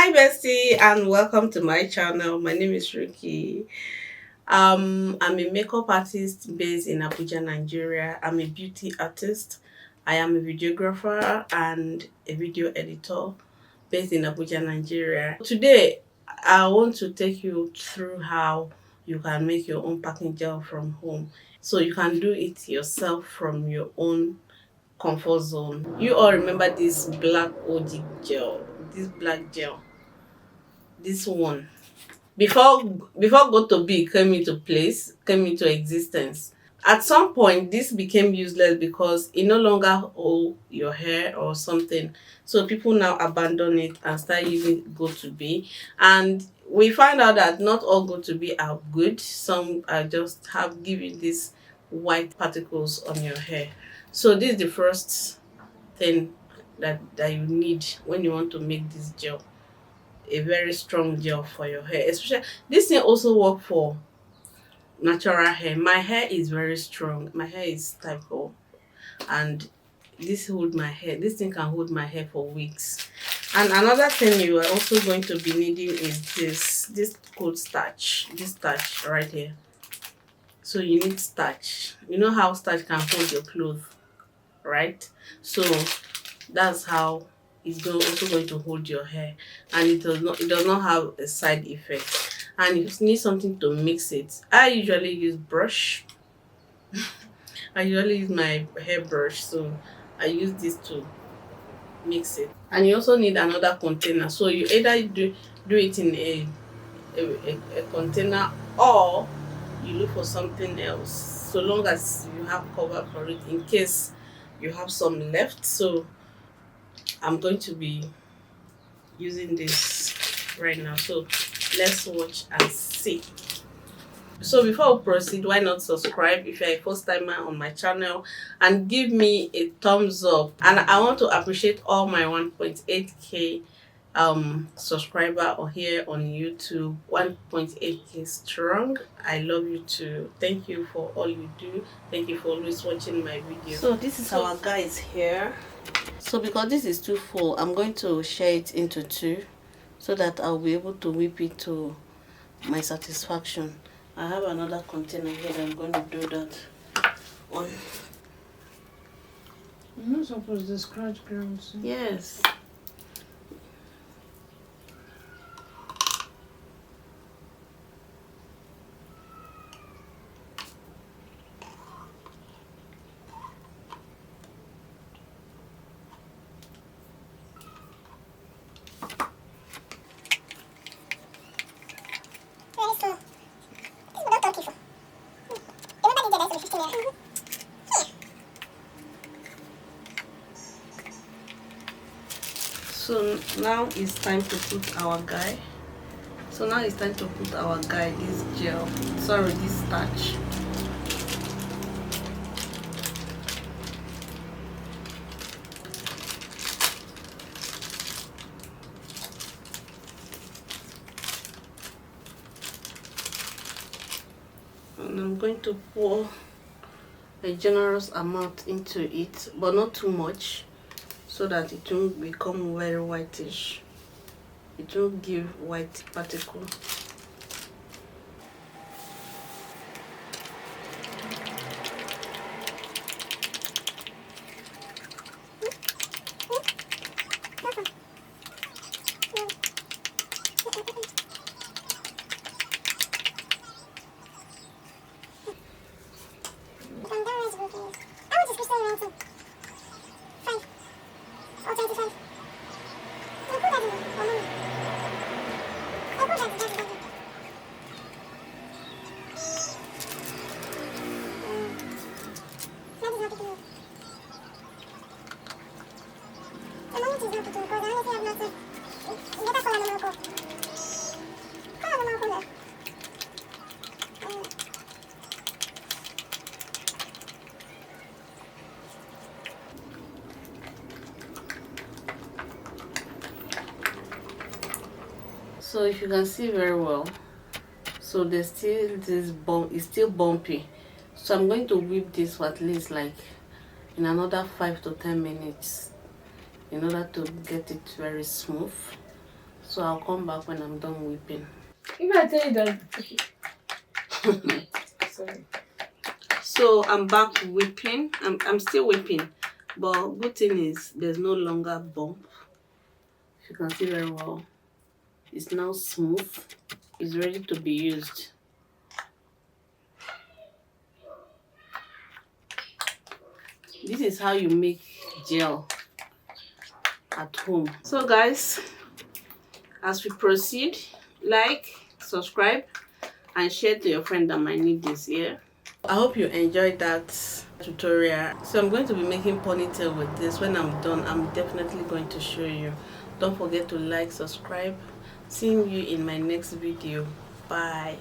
Hi bestie and welcome to my channel. My name is Ricky. I'm a makeup artist based in Abuja, Nigeria. I'm a beauty artist. I am a videographer and a video editor based in Abuja, Nigeria. Today I want to take you through how you can make your own packing gel from home. So you can do it yourself from your own comfort zone. You all remember this black OG gel, this black gel, this one. Before go to be came into existence. At some point this became useless because it no longer hold your hair or something. So people now abandon it and start using go to be. And we find out that not all go to be are good. Some are just have given these white particles on your hair. So this is the first thing that you need when you want to make this gel, a very strong gel for your hair. Especially this thing also work for natural hair. My hair is very strong. My hair is type O, and this thing can hold my hair for weeks. And another thing you are also going to be needing is this cold starch, this starch right here. So you need starch. You know how starch can hold your clothes, right? So that's how also going to hold your hair, and it does not have a side effect. And you need something to mix it. I usually use brush. I usually use my hairbrush, so I use this to mix it. And you also need another container, so you either do it in a container, or you look for something else, so long as you have cover for it in case you have some left. So I'm going to be using this right now, so let's watch and see. So before we proceed, why not subscribe if you're a first timer on my channel, and give me a thumbs up. And I want to appreciate all my 1.8k subscriber on here on YouTube. 1.8k strong. I love you too. Thank you for all you do. Thank you for always watching my videos. So this is our guys here. So because this is too full, I'm going to share it into two so that I'll be able to whip it to my satisfaction. I have another container here that I'm going to do that on. You're not supposed to scratch ground. Yes. So now it's time to put our guy. This gel. Sorry, this starch. And I'm going to pour a generous amount into it, but not too much, so that it won't become very whitish. It won't give white particle. So if you can see very well, so there's still this bump, it's still bumpy. So I'm going to whip this for at least like in another 5 to 10 minutes in order to get it very smooth. So I'll come back when I'm done whipping. If I tell you that, okay. Sorry. So I'm back whipping. I'm still whipping, but good thing is there's no longer bump. If you can see very well, it's now smooth. It's ready to be used. This is how you make gel at home. So guys, as we proceed, like, subscribe, and share to your friend that might need this. Yeah, I hope you enjoyed that tutorial. So I'm going to be making ponytail with this. When I'm done, I'm definitely going to show you. Don't forget to like, subscribe. Seeing you in my next video. Bye.